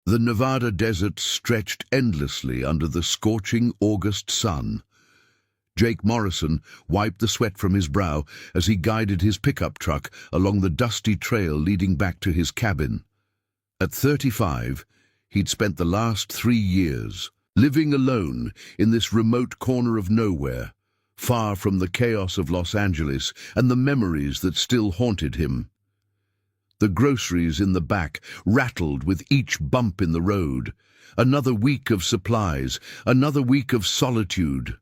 The Nevada desert stretched endlessly under the scorching August sun. Jake Morrison wiped the sweat from his brow as he guided his pickup truck along the dusty trail leading back to his cabin. At 35, he'd spent the last 3 years living alone in this remote corner of nowhere, far from the chaos of Los Angeles and the memories that still haunted him. The groceries in the back rattled with each bump in the road. Another week of supplies, another week of solitude.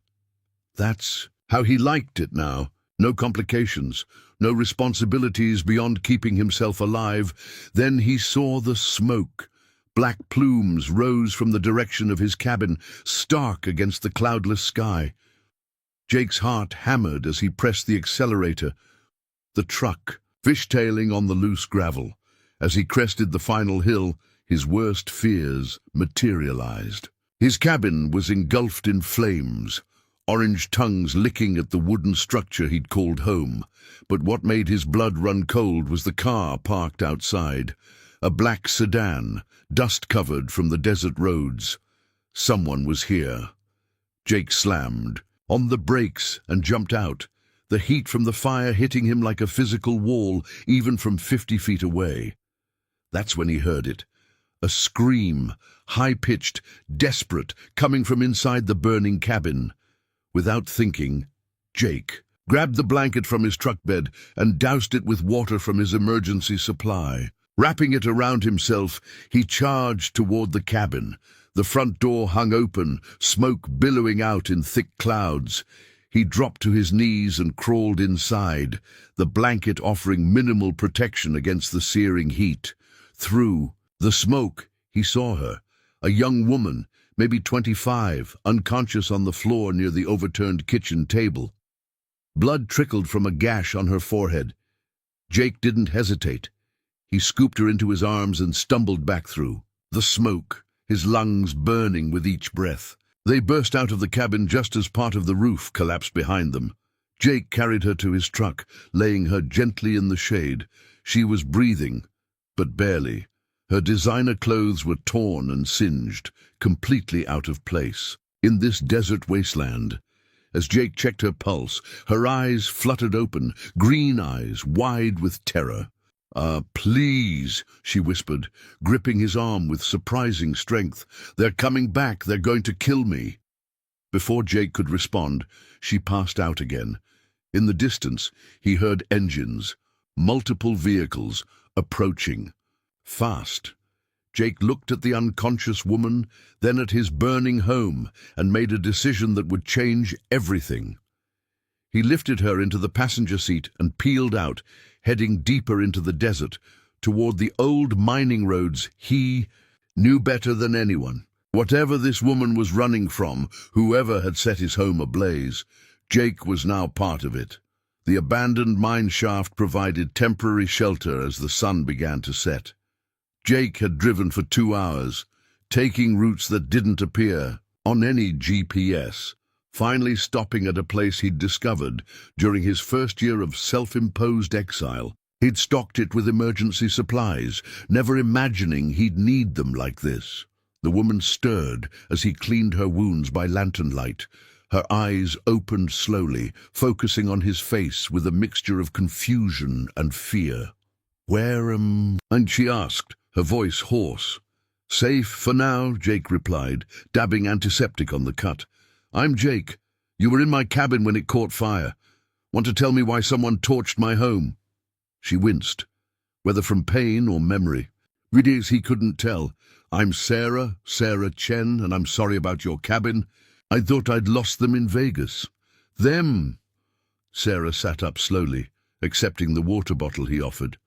That's how he liked it now. No complications, no responsibilities beyond keeping himself alive. Then he saw the smoke. Black plumes rose from the direction of his cabin, stark against the cloudless sky. Jake's heart hammered as he pressed the accelerator. The truck, fishtailing on the loose gravel. As he crested the final hill, his worst fears materialized. His cabin was engulfed in flames, orange tongues licking at the wooden structure he'd called home. But what made his blood run cold was the car parked outside. A black sedan, dust-covered from the desert roads. Someone was here. Jake slammed on the brakes and jumped out, the heat from the fire hitting him like a physical wall, even from 50 feet away. That's when he heard it. A scream, high-pitched, desperate, coming from inside the burning cabin. Without thinking, Jake grabbed the blanket from his truck bed and doused it with water from his emergency supply. Wrapping it around himself, he charged toward the cabin. The front door hung open, smoke billowing out in thick clouds. He dropped to his knees and crawled inside, the blanket offering minimal protection against the searing heat. Through the smoke, he saw her, a young woman, maybe 25, unconscious on the floor near the overturned kitchen table. Blood trickled from a gash on her forehead. Jake didn't hesitate. He scooped her into his arms and stumbled back through the smoke, his lungs burning with each breath. They burst out of the cabin just as part of the roof collapsed behind them. Jake carried her to his truck, laying her gently in the shade. She was breathing, but barely. Her designer clothes were torn and singed, completely out of place. In this desert wasteland, as Jake checked her pulse, her eyes fluttered open, green eyes wide with terror. Please," she whispered, gripping his arm with surprising strength. "They're coming back. They're going to kill me." Before Jake could respond, she passed out again. In the distance, he heard engines, multiple vehicles, approaching. Fast. Jake looked at the unconscious woman, then at his burning home, and made a decision that would change everything. He lifted her into the passenger seat and peeled out, heading deeper into the desert, toward the old mining roads he knew better than anyone. Whatever this woman was running from, whoever had set his home ablaze, Jake was now part of it. The abandoned mine shaft provided temporary shelter as the sun began to set. Jake had driven for 2 hours, taking routes that didn't appear on any GPS, finally stopping at a place he'd discovered during his first year of self-imposed exile. He'd stocked it with emergency supplies, never imagining he'd need them like this. The woman stirred as he cleaned her wounds by lantern light. Her eyes opened slowly, focusing on his face with a mixture of confusion and fear. "Where am I?" and she asked, her voice hoarse. "Safe for now," Jake replied, dabbing antiseptic on the cut. "I'm Jake. You were in my cabin when it caught fire. Want to tell me why someone torched my home?" She winced, whether from pain or memory. It is he couldn't tell. "I'm Sarah Chen, and I'm sorry about your cabin. I thought I'd lost them in Vegas." "Them?" Sarah sat up slowly, accepting the water bottle he offered.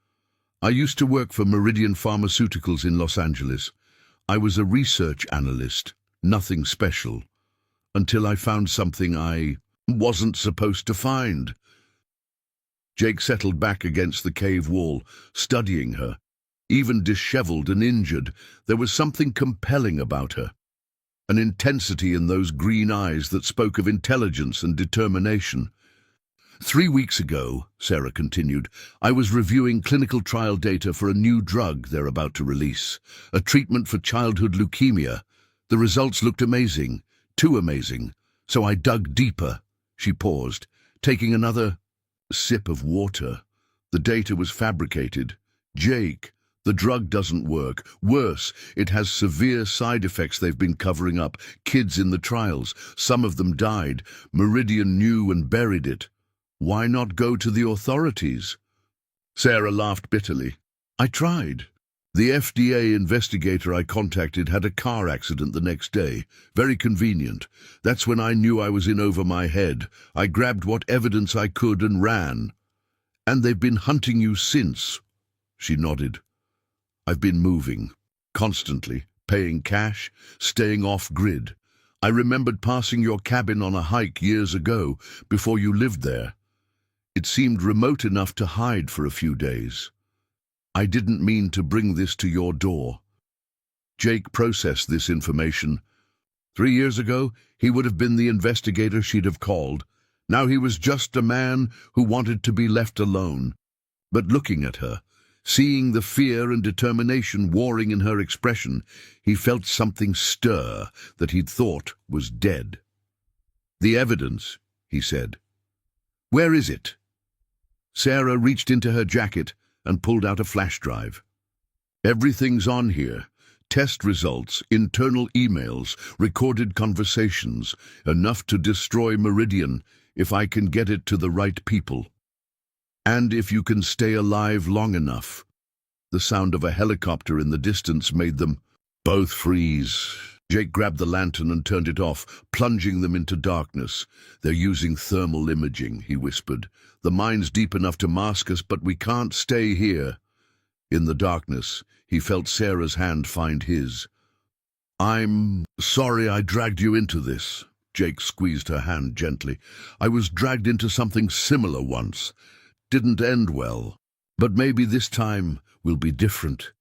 "I used to work for Meridian Pharmaceuticals in Los Angeles. I was a research analyst, nothing special, until I found something I wasn't supposed to find." Jake settled back against the cave wall, studying her. Even disheveled and injured, there was something compelling about her. An intensity in those green eyes that spoke of intelligence and determination. 3 weeks ago, Sarah continued, I was reviewing clinical trial data for a new drug they're about to release, a treatment for childhood leukemia. The results looked amazing, too amazing, so I dug deeper. She paused, taking another sip of water. The data was fabricated. Jake, the drug doesn't work. Worse, it has severe side effects they've been covering up. Kids in the trials, some of them died. Morrison knew and buried it. Why not go to the authorities? Sarah laughed bitterly. I tried. The FDA investigator I contacted had a car accident the next day. Very convenient. That's when I knew I was in over my head. I grabbed what evidence I could and ran. And they've been hunting you since. She nodded. I've been moving, constantly, paying cash, staying off-grid. I remembered passing your cabin on a hike years ago, before you lived there. It seemed remote enough to hide for a few days. I didn't mean to bring this to your door. Jake processed this information. 3 years ago, he would have been the investigator she'd have called. Now he was just a man who wanted to be left alone. But looking at her, seeing the fear and determination warring in her expression, he felt something stir that he'd thought was dead. The evidence, he said. Where is it? Sarah reached into her jacket and pulled out a flash drive. Everything's on here. Test results, internal emails, recorded conversations, enough to destroy Morrison if I can get it to the right people. And if you can stay alive long enough. The sound of a helicopter in the distance made them both freeze. Jake grabbed the lantern and turned it off, plunging them into darkness. They're using thermal imaging, he whispered. The mine's deep enough to mask us, but we can't stay here. In the darkness, he felt Sarah's hand find his. I'm sorry I dragged you into this. Jake squeezed her hand gently. I was dragged into something similar once. Didn't end well. But maybe this time will be different.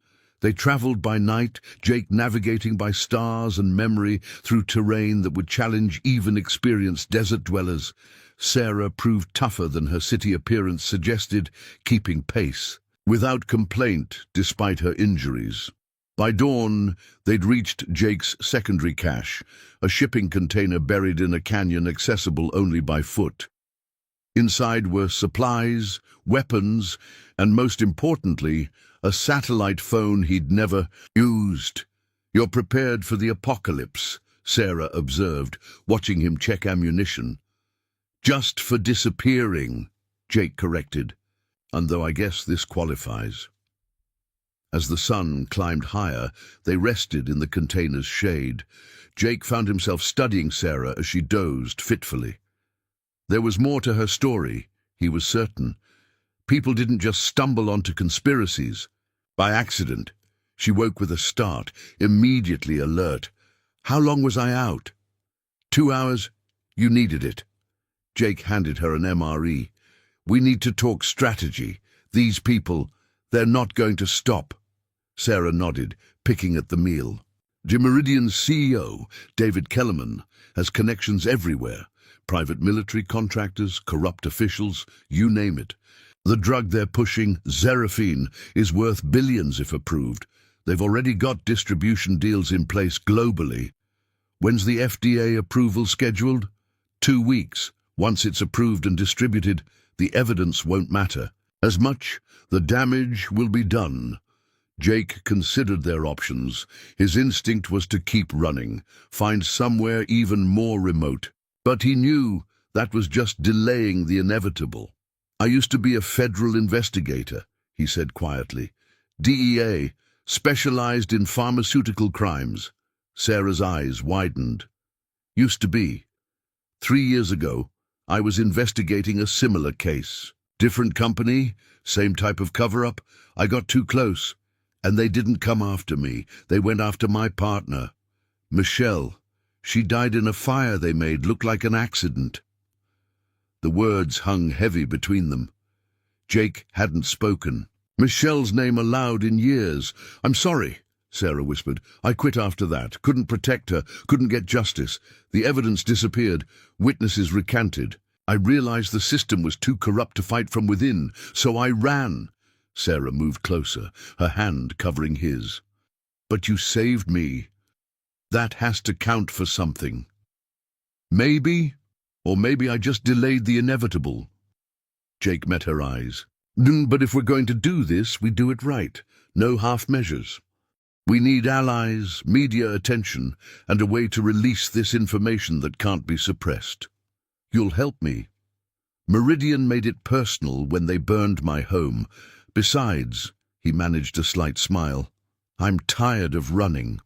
They traveled by night, Jake navigating by stars and memory through terrain that would challenge even experienced desert dwellers. Sarah proved tougher than her city appearance suggested, keeping pace, without complaint despite her injuries. By dawn, they'd reached Jake's secondary cache, a shipping container buried in a canyon accessible only by foot. Inside were supplies, weapons, and most importantly, a satellite phone he'd never used. You're prepared for the apocalypse, Sarah observed, watching him check ammunition. Just for disappearing, Jake corrected, and though I guess this qualifies. As the sun climbed higher, they rested in the container's shade. Jake found himself studying Sarah as she dozed fitfully. There was more to her story, he was certain. People didn't just stumble onto conspiracies. By accident, she woke with a start, immediately alert. How long was I out? 2 hours? You needed it. Jake handed her an MRE. We need to talk strategy. These people, they're not going to stop. Sarah nodded, picking at the meal. Morrison's CEO, David Kellerman, has connections everywhere. Private military contractors, corrupt officials, you name it. The drug they're pushing, Xeraphine, is worth billions if approved. They've already got distribution deals in place globally. When's the FDA approval scheduled? 2 weeks. Once it's approved and distributed, the evidence won't matter. As much, the damage will be done. Jake considered their options. His instinct was to keep running, find somewhere even more remote. But he knew that was just delaying the inevitable. I used to be a federal investigator, he said quietly. DEA, specialized in pharmaceutical crimes. Sarah's eyes widened. Used to be. 3 years ago, I was investigating a similar case. Different company, same type of cover-up. I got too close, and they didn't come after me. They went after my partner, Michelle. She died in a fire they made look like an accident. The words hung heavy between them. Jake hadn't spoken. Michelle's name aloud in years. I'm sorry, Sarah whispered. I quit after that. Couldn't protect her, couldn't get justice. The evidence disappeared. Witnesses recanted. I realized the system was too corrupt to fight from within, so I ran. Sarah moved closer, her hand covering his. But you saved me. That has to count for something. Maybe, or maybe I just delayed the inevitable. Jake met her eyes. But if we're going to do this, we do it right. No half measures. We need allies, media attention, and a way to release this information that can't be suppressed. You'll help me. Meridian made it personal when they burned my home. Besides, he managed a slight smile, I'm tired of running.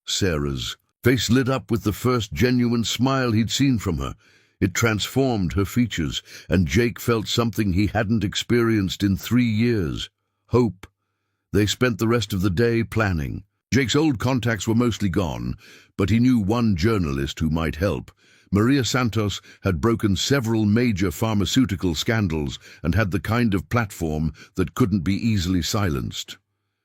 Sarah's face lit up with the first genuine smile he'd seen from her. It transformed her features, and Jake felt something he hadn't experienced in 3 years. Hope. They spent the rest of the day planning. Jake's old contacts were mostly gone, but he knew one journalist who might help. Maria Santos had broken several major pharmaceutical scandals and had the kind of platform that couldn't be easily silenced.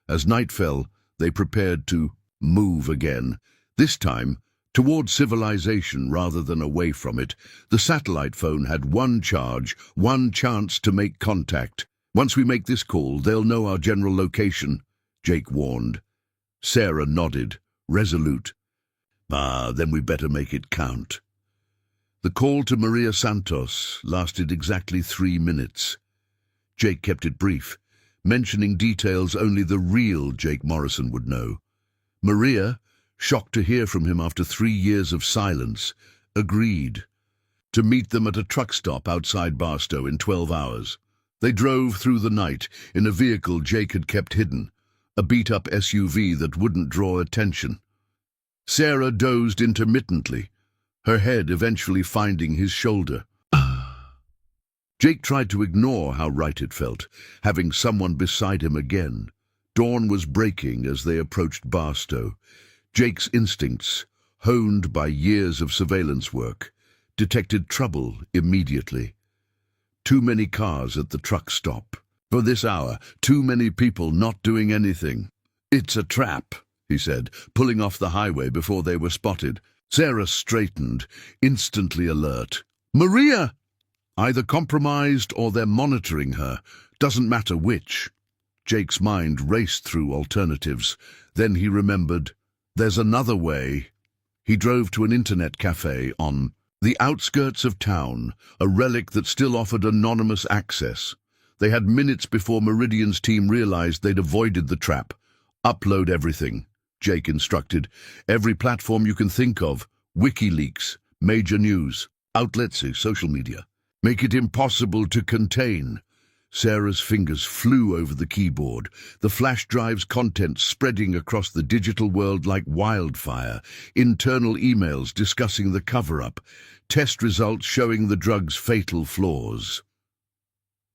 As night fell, they prepared to move again. This time, toward civilization rather than away from it. The satellite phone had one charge, one chance to make contact. Once we make this call, they'll know our general location, Jake warned. Sarah nodded, resolute. Then we better make it count. The call to Maria Santos lasted exactly 3 minutes. Jake kept it brief, mentioning details only the real Jake Morrison would know. Maria, shocked to hear from him after 3 years of silence, agreed to meet them at a truck stop outside Barstow in 12 hours. They drove through the night in a vehicle Jake had kept hidden, a beat-up SUV that wouldn't draw attention. Sarah dozed intermittently, her head eventually finding his shoulder. Jake tried to ignore how right it felt, having someone beside him again. Dawn was breaking as they approached Barstow. Jake's instincts, honed by years of surveillance work, detected trouble immediately. Too many cars at the truck stop. For this hour, too many people not doing anything. It's a trap, he said, pulling off the highway before they were spotted. Sarah straightened, instantly alert. Maria! Either compromised or they're monitoring her. Doesn't matter which. Jake's mind raced through alternatives. Then he remembered, there's another way. He drove to an internet cafe on the outskirts of town, a relic that still offered anonymous access. They had minutes before Meridian's team realized they'd avoided the trap. Upload everything, Jake instructed. Every platform you can think of. WikiLeaks, major news, outlets, social media. Make it impossible to contain. Sarah's fingers flew over the keyboard, the flash drive's contents spreading across the digital world like wildfire, internal emails discussing the cover-up, test results showing the drug's fatal flaws.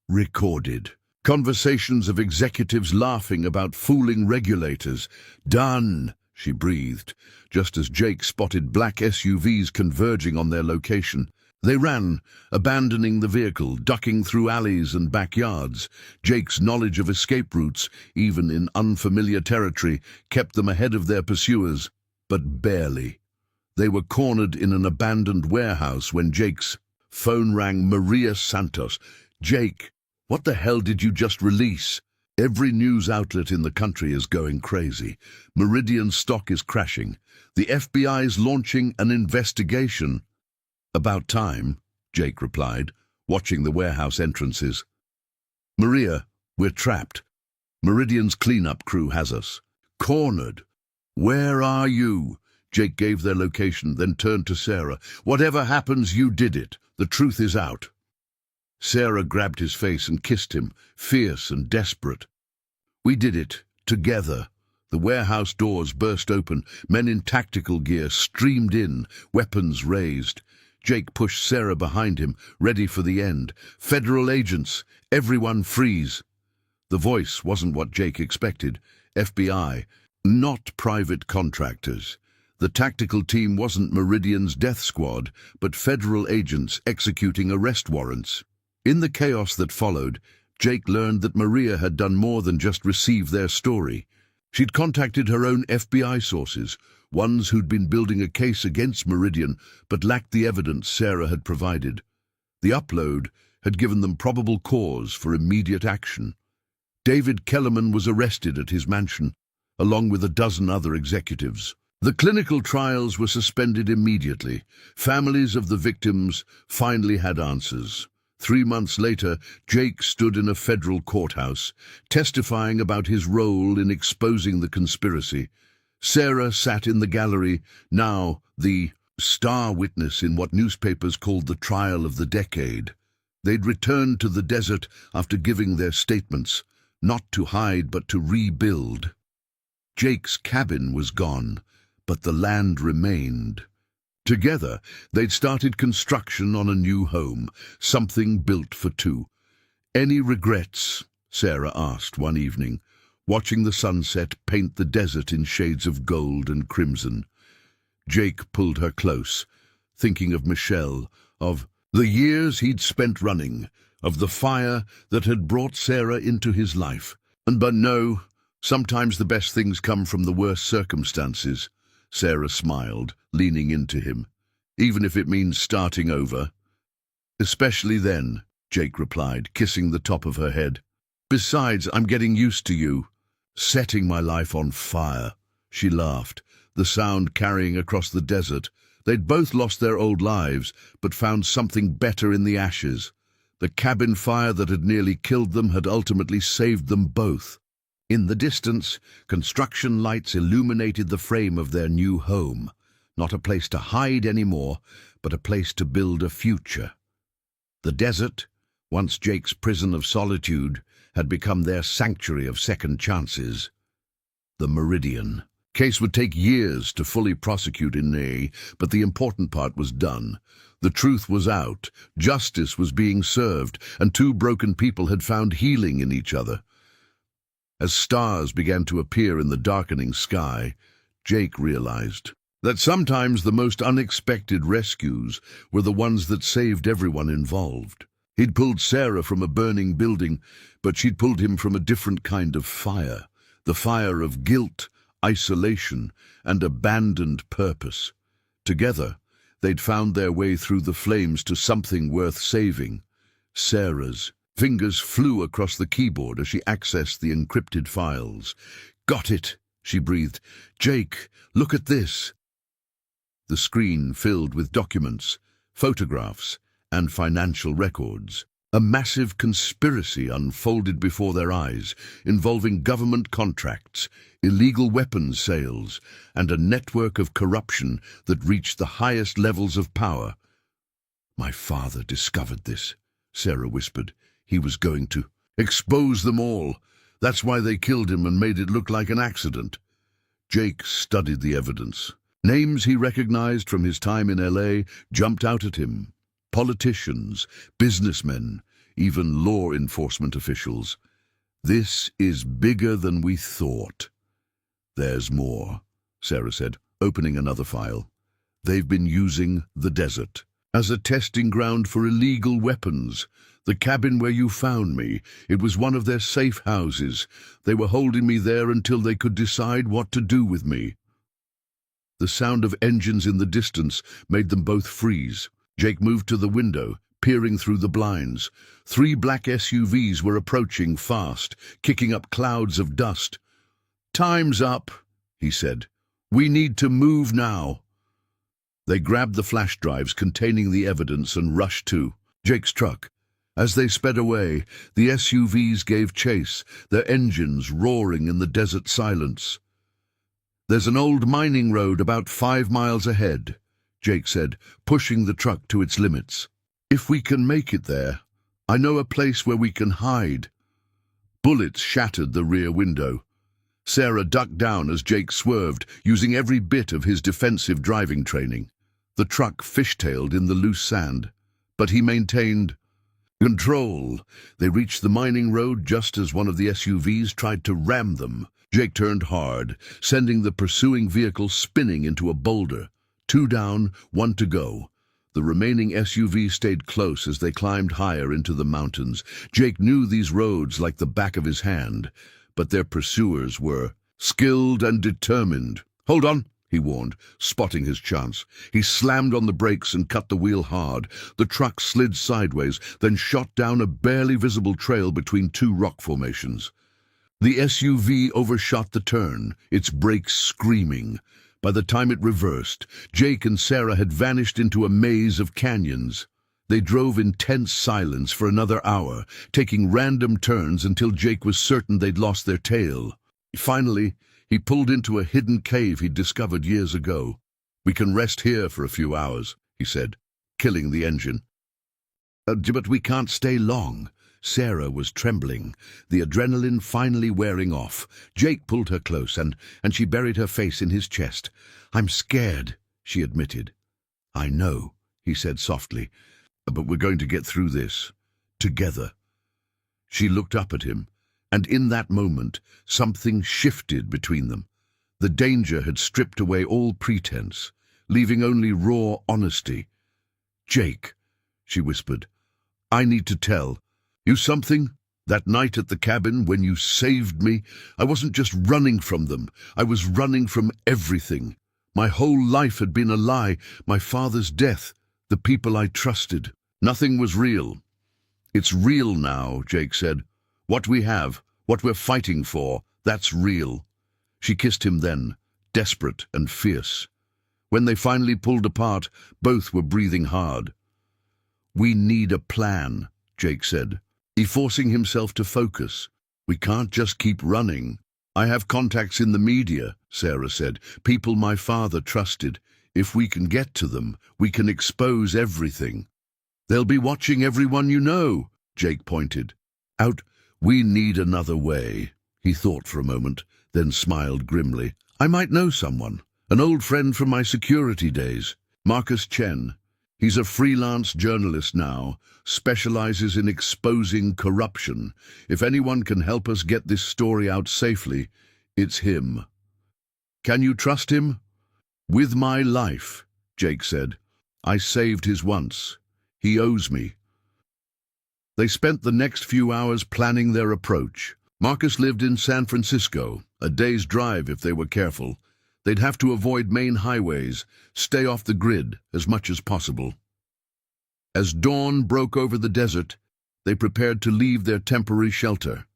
Recorded. Conversations of executives laughing about fooling regulators. Done, she breathed, just as Jake spotted black SUVs converging on their location. They ran, abandoning the vehicle, ducking through alleys and backyards. Jake's knowledge of escape routes, even in unfamiliar territory, kept them ahead of their pursuers, but barely. They were cornered in an abandoned warehouse when Jake's phone rang. Maria Santos. Jake, what the hell did you just release? Every news outlet in the country is going crazy. Meridian's stock is crashing. The FBI's launching an investigation. About time, Jake replied, watching the warehouse entrances. Maria, we're trapped. Meridian's cleanup crew has us. Cornered. Where are you? Jake gave their location, then turned to Sarah. Whatever happens, you did it. The truth is out. Sarah grabbed his face and kissed him, fierce and desperate. We did it, together. The warehouse doors burst open. Men in tactical gear streamed in, weapons raised. Jake pushed Sarah behind him, ready for the end. Federal agents, everyone freeze. The voice wasn't what Jake expected. FBI, not private contractors. The tactical team wasn't Meridian's death squad, but federal agents executing arrest warrants. In the chaos that followed, Jake learned that Maria had done more than just receive their story. She'd contacted her own FBI sources, ones who'd been building a case against Meridian but lacked the evidence Sarah had provided. The upload had given them probable cause for immediate action. David Kellerman was arrested at his mansion, along with a dozen other executives. The clinical trials were suspended immediately. Families of the victims finally had answers. 3 months later, Jake stood in a federal courthouse, testifying about his role in exposing the conspiracy. Sarah sat in the gallery, now the star witness in what newspapers called the trial of the decade. They'd returned to the desert after giving their statements, not to hide but to rebuild. Jake's cabin was gone, but the land remained. Together, they'd started construction on a new home, something built for two. "Any regrets?" Sarah asked one evening, watching the sunset paint the desert in shades of gold and crimson. Jake pulled her close, thinking of Michelle, of the years he'd spent running, of the fire that had brought Sarah into his life. But no, sometimes the best things come from the worst circumstances. Sarah smiled, leaning into him. "Even if it means starting over." "Especially then," Jake replied, kissing the top of her head. "Besides, I'm getting used to you." "Setting my life on fire," she laughed, the sound carrying across the desert. They'd both lost their old lives, but found something better in the ashes. The cabin fire that had nearly killed them had ultimately saved them both. In the distance, construction lights illuminated the frame of their new home. Not a place to hide anymore, but a place to build a future. The desert, once Jake's prison of solitude, had become their sanctuary of second chances. The Meridian. Case would take years to fully prosecute in Ney, but the important part was done. The truth was out, justice was being served, and two broken people had found healing in each other. As stars began to appear in the darkening sky, Jake realized that sometimes the most unexpected rescues were the ones that saved everyone involved. He'd pulled Sarah from a burning building, but she'd pulled him from a different kind of fire, the fire of guilt, isolation, and abandoned purpose. Together, they'd found their way through the flames to something worth saving. Sarah's fingers flew across the keyboard as she accessed the encrypted files. "Got it," she breathed. "Jake, look at this." The screen filled with documents, photographs, and financial records. A massive conspiracy unfolded before their eyes, involving government contracts, illegal weapons sales, and a network of corruption that reached the highest levels of power. "My father discovered this," Sarah whispered. "He was going to expose them all. That's why they killed him and made it look like an accident." Jake studied the evidence. Names he recognized from his time in LA jumped out at him. Politicians, businessmen, even law enforcement officials. "This is bigger than we thought." "There's more," Sarah said, opening another file. "They've been using the desert as a testing ground for illegal weapons. The cabin where you found me, it was one of their safe houses. They were holding me there until they could decide what to do with me." The sound of engines in the distance made them both freeze. Jake moved to the window, peering through the blinds. 3 black SUVs were approaching fast, kicking up clouds of dust. "Time's up," he said. "We need to move now." They grabbed the flash drives containing the evidence and rushed to Jake's truck. As they sped away, the SUVs gave chase, their engines roaring in the desert silence. "There's an old mining road about 5 miles ahead," Jake said, pushing the truck to its limits. "If we can make it there, I know a place where we can hide." Bullets shattered the rear window. Sarah ducked down as Jake swerved, using every bit of his defensive driving training. The truck fishtailed in the loose sand, but he maintained control. They reached the mining road just as one of the SUVs tried to ram them. Jake turned hard, sending the pursuing vehicle spinning into a boulder. 2 down, 1 to go. The remaining SUV stayed close as they climbed higher into the mountains. Jake knew these roads like the back of his hand, but their pursuers were skilled and determined. "Hold on," he warned, spotting his chance. He slammed on the brakes and cut the wheel hard. The truck slid sideways, then shot down a barely visible trail between two rock formations. The SUV overshot the turn, its brakes screaming. By the time it reversed, Jake and Sarah had vanished into a maze of canyons. They drove in tense silence for another hour, taking random turns until Jake was certain they'd lost their tail. Finally, he pulled into a hidden cave he'd discovered years ago. "We can rest here for a few hours," he said, killing the engine. But we can't stay long." Sarah was trembling, the adrenaline finally wearing off. Jake pulled her close, and she buried her face in his chest. "I'm scared," she admitted. "I know," he said softly, "but we're going to get through this. Together." She looked up at him, and in that moment, something shifted between them. The danger had stripped away all pretense, leaving only raw honesty. "Jake," she whispered, "I need to tell you something. That night at the cabin when you saved me, I wasn't just running from them. I was running from everything. My whole life had been a lie. My father's death, the people I trusted. Nothing was real. It's real now," Jake said. "What we have, what we're fighting for, that's real." She kissed him then, desperate and fierce. When they finally pulled apart, both were breathing hard. "We need a plan," Jake said, forcing himself to focus. "We can't just keep running." "I have contacts in the media," Sarah said, "people my father trusted. If we can get to them, we can expose everything." "They'll be watching everyone you know," Jake pointed out. "We need another way." He thought for a moment, then smiled grimly. "I might know someone, an old friend from my security days, Marcus Chen. He's a freelance journalist now, specializes in exposing corruption. If anyone can help us get this story out safely, it's him." "Can you trust him?" "With my life," Jake said. "I saved his once. He owes me." They spent the next few hours planning their approach. Marcus lived in San Francisco, a day's drive if they were careful. They'd have to avoid main highways, stay off the grid as much as possible. As dawn broke over the desert, they prepared to leave their temporary shelter.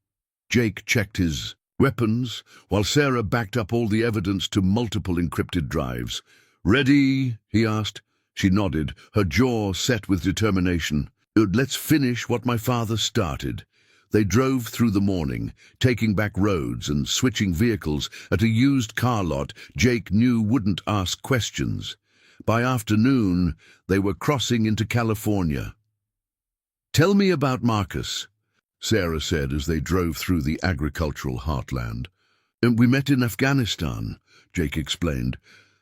Jake checked his weapons, while Sarah backed up all the evidence to multiple encrypted drives. "Ready?" he asked. She nodded, her jaw set with determination. "Let's finish what my father started." They drove through the morning, taking back roads and switching vehicles at a used car lot Jake knew wouldn't ask questions. By afternoon, they were crossing into California. "Tell me about Marcus," Sarah said as they drove through the agricultural heartland. "We met in Afghanistan," Jake explained.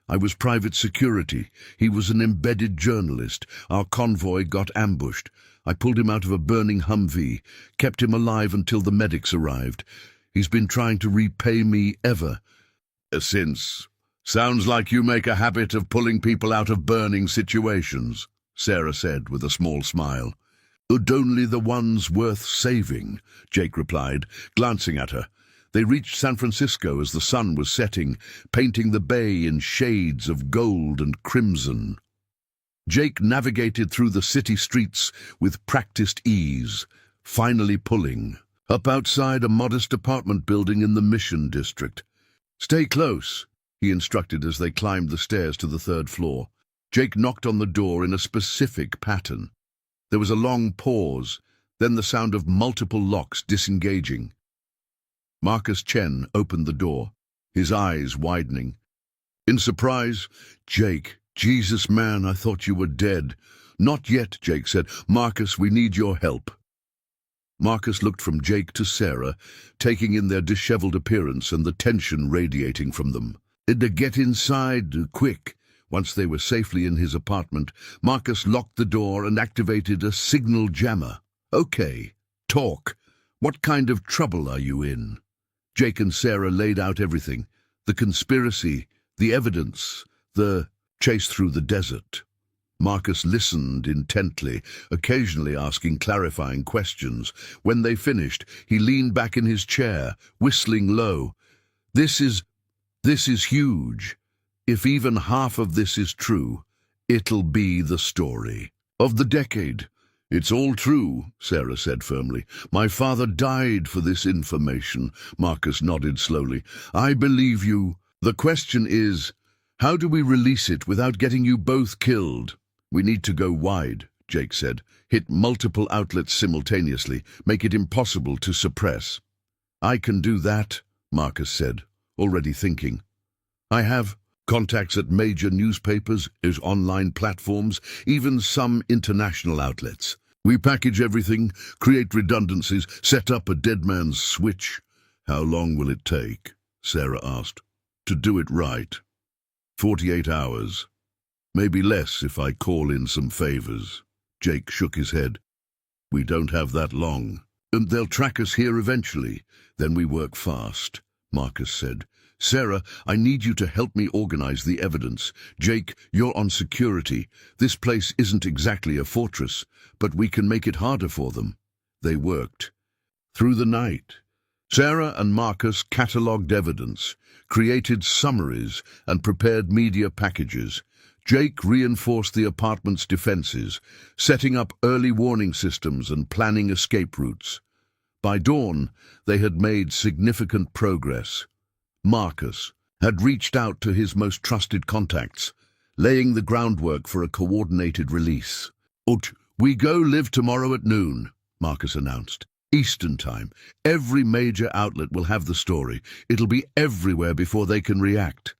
"I was private security. He was an embedded journalist. Our convoy got ambushed. I pulled him out of a burning Humvee, kept him alive until the medics arrived. He's been trying to repay me ever since." "Sounds like you make a habit of pulling people out of burning situations," Sarah said with a small smile. "Only the ones worth saving," Jake replied, glancing at her. They reached San Francisco as the sun was setting, painting the bay in shades of gold and crimson. Jake navigated through the city streets with practiced ease, finally pulling up outside a modest apartment building in the Mission District. "Stay close," he instructed as they climbed the stairs to the third floor. Jake knocked on the door in a specific pattern. There was a long pause, then the sound of multiple locks disengaging. Marcus Chen opened the door, his eyes widening. In surprise, "Jake, Jesus man, I thought you were dead." "Not yet," Jake said. "Marcus, we need your help." Marcus looked from Jake to Sarah, taking in their disheveled appearance and the tension radiating from them. "Get inside, quick." Once they were safely in his apartment, Marcus locked the door and activated a signal jammer. "Okay, talk. What kind of trouble are you in?" Jake and Sarah laid out everything. The conspiracy, the evidence, the chase through the desert. Marcus listened intently, occasionally asking clarifying questions. When they finished, he leaned back in his chair, whistling low. This is huge." If even half of this is true, it'll be the story of the decade. It's all true, Sarah said firmly. My father died for this information. Marcus nodded slowly. I believe you. The question is, how do we release it without getting you both killed? We need to go wide, Jake said. Hit multiple outlets simultaneously. Make it impossible to suppress. I can do that, Marcus said, already thinking. I have contacts at major newspapers, online platforms, even some international outlets. We package everything, create redundancies, set up a dead man's switch. How long will it take? Sarah asked. To do it right. 48 hours. Maybe less if I call in some favors. Jake shook his head. We don't have that long. And they'll track us here eventually. Then we work fast, Marcus said. Sarah, I need you to help me organize the evidence. Jake, you're on security. This place isn't exactly a fortress, but we can make it harder for them. They worked. Through the night, Sarah and Marcus catalogued evidence, created summaries, and prepared media packages. Jake reinforced the apartment's defenses, setting up early warning systems and planning escape routes. By dawn, they had made significant progress. Marcus had reached out to his most trusted contacts, laying the groundwork for a coordinated release. We go live tomorrow at noon, Marcus announced. Eastern time. Every major outlet will have the story. It'll be everywhere before they can react.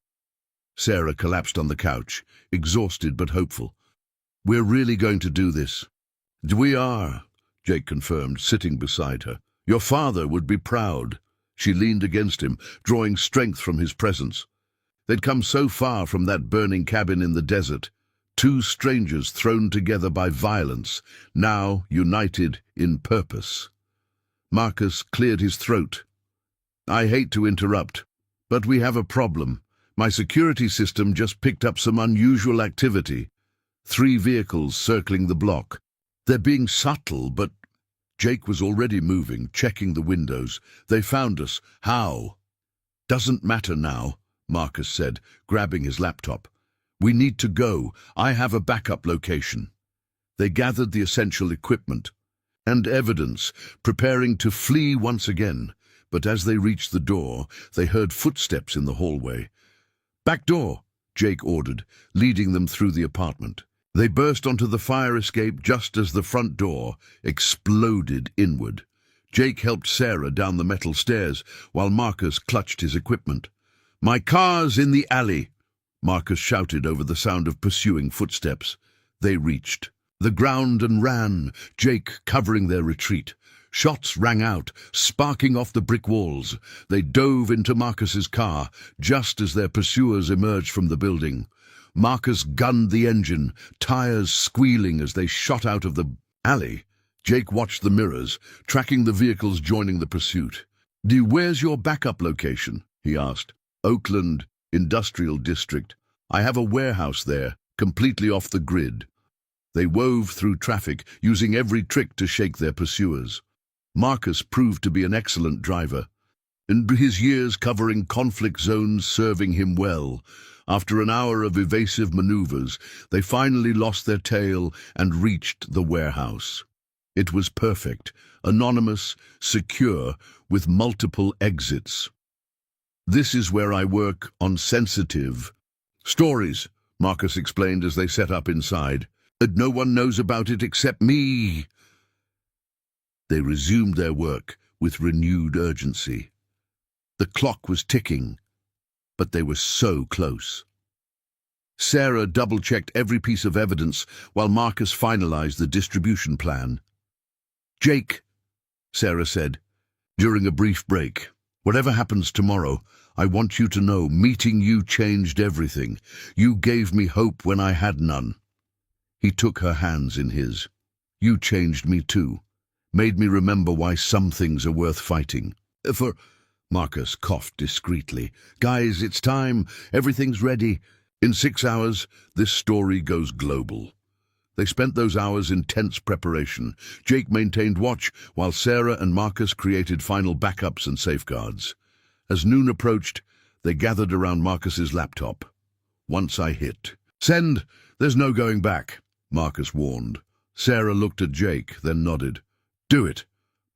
Sarah collapsed on the couch, exhausted but hopeful. We're really going to do this. We are, Jake confirmed, sitting beside her. Your father would be proud. She leaned against him, drawing strength from his presence. They'd come so far from that burning cabin in the desert, two strangers thrown together by violence, now united in purpose. Marcus cleared his throat. I hate to interrupt, but we have a problem. My security system just picked up some unusual activity. 3 vehicles circling the block. They're being subtle, but Jake was already moving, checking the windows. They found us. How? Doesn't matter now, Marcus said, grabbing his laptop. We need to go. I have a backup location. They gathered the essential equipment and evidence, preparing to flee once again. But as they reached the door, they heard footsteps in the hallway. Back door, Jake ordered, leading them through the apartment. They burst onto the fire escape just as the front door exploded inward. Jake helped Sarah down the metal stairs while Marcus clutched his equipment. My car's in the alley, Marcus shouted over the sound of pursuing footsteps. They reached the ground and ran, Jake covering their retreat. Shots rang out, sparking off the brick walls. They dove into Marcus's car just as their pursuers emerged from the building. Marcus gunned the engine, tires squealing as they shot out of the alley. Jake watched the mirrors, tracking the vehicles joining the pursuit. Where's your backup location? He asked. Oakland, Industrial District. I have a warehouse there, completely off the grid. They wove through traffic, using every trick to shake their pursuers. Marcus proved to be an excellent driver, and his years covering conflict zones serving him well. After an hour of evasive maneuvers, they finally lost their tail and reached the warehouse. It was perfect, anonymous, secure, with multiple exits. This is where I work on sensitive stories, Marcus explained as they set up inside. And no one knows about it except me. They resumed their work with renewed urgency. The clock was ticking, but they were so close. Sarah double-checked every piece of evidence while Marcus finalized the distribution plan. Jake, Sarah said, during a brief break, whatever happens tomorrow, I want you to know meeting you changed everything. You gave me hope when I had none. He took her hands in his. You changed me too. Made me remember why some things are worth fighting. Marcus coughed discreetly. Guys, it's time. Everything's ready. In 6 hours, this story goes global. They spent those hours in tense preparation. Jake maintained watch, while Sarah and Marcus created final backups and safeguards. As noon approached, they gathered around Marcus's laptop. once I hit. Send! There's no going back, Marcus warned. Sarah looked at Jake, then nodded. Do it.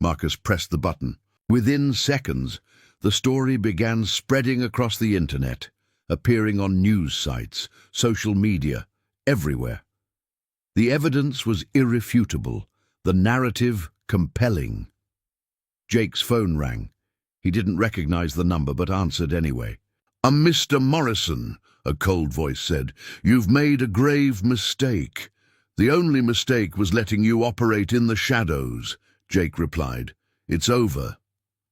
Marcus pressed the button. Within seconds, the story began spreading across the internet, appearing on news sites, social media, everywhere. The evidence was irrefutable, the narrative compelling. Jake's phone rang. He didn't recognize the number but answered anyway. Mr. Morrison, a cold voice said. You've made a grave mistake. The only mistake was letting you operate in the shadows, Jake replied. It's over.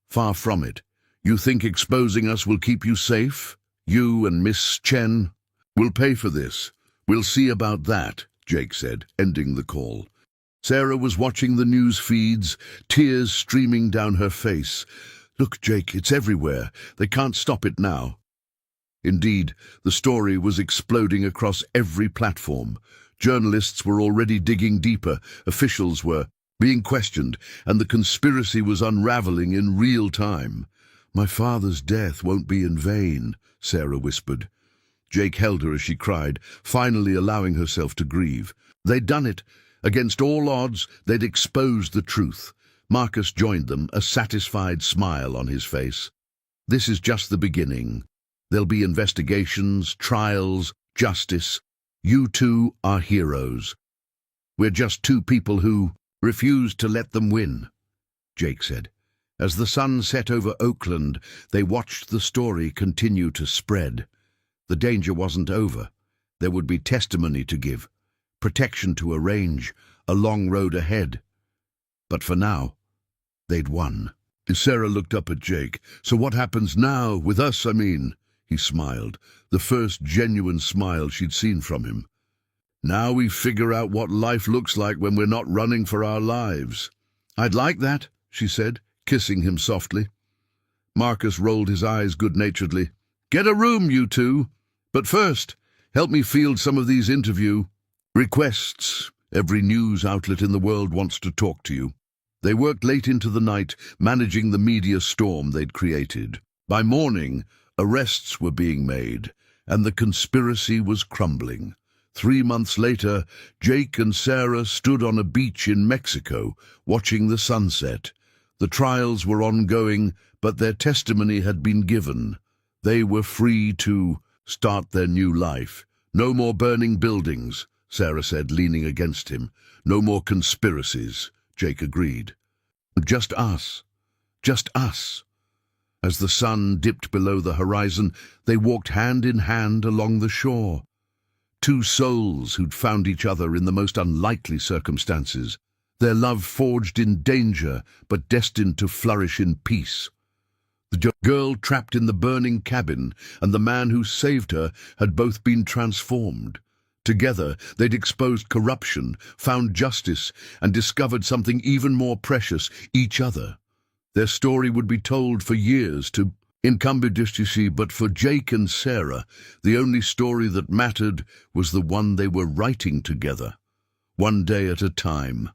Far from it. You think exposing us will keep you safe? You and Miss Chen? We'll pay for this. We'll see about that, Jake said, ending the call. Sarah was watching the news feeds, tears streaming down her face. Look, Jake, it's everywhere. They can't stop it now. Indeed, the story was exploding across every platform. Journalists were already digging deeper, officials were being questioned, and the conspiracy was unraveling in real time. My father's death won't be in vain, Sarah whispered. Jake held her as she cried, finally allowing herself to grieve. They'd done it. Against all odds, they'd exposed the truth. Marcus joined them, a satisfied smile on his face. This is just the beginning. There'll be investigations, trials, justice. You two are heroes. We're just two people who refused to let them win, Jake said. As the sun set over Oakland, they watched the story continue to spread. The danger wasn't over. There would be testimony to give, protection to arrange, a long road ahead. But for now, they'd won. Sarah looked up at Jake. So what happens now, with us, I mean? He smiled, the first genuine smile she'd seen from him. Now we figure out what life looks like when we're not running for our lives. I'd like that, she said, kissing him softly. Marcus rolled his eyes good-naturedly. Get a room, you two. But first, help me field some of these interview requests. Every news outlet in the world wants to talk to you. They worked late into the night, managing the media storm they'd created. By morning, arrests were being made, and the conspiracy was crumbling. 3 months later, Jake and Sarah stood on a beach in Mexico, watching the sunset. The trials were ongoing, but their testimony had been given. They were free to start their new life. No more burning buildings, Sarah said, leaning against him. No more conspiracies, Jake agreed. Just us. Just us. As the sun dipped below the horizon, they walked hand in hand along the shore. Two souls who'd found each other in the most unlikely circumstances. Their love forged in danger, but destined to flourish in peace. The girl trapped in the burning cabin and the man who saved her had both been transformed. Together, they'd exposed corruption, found justice, and discovered something even more precious, each other. Their story would be told for years to incumbents, but for Jake and Sarah, the only story that mattered was the one they were writing together, one day at a time.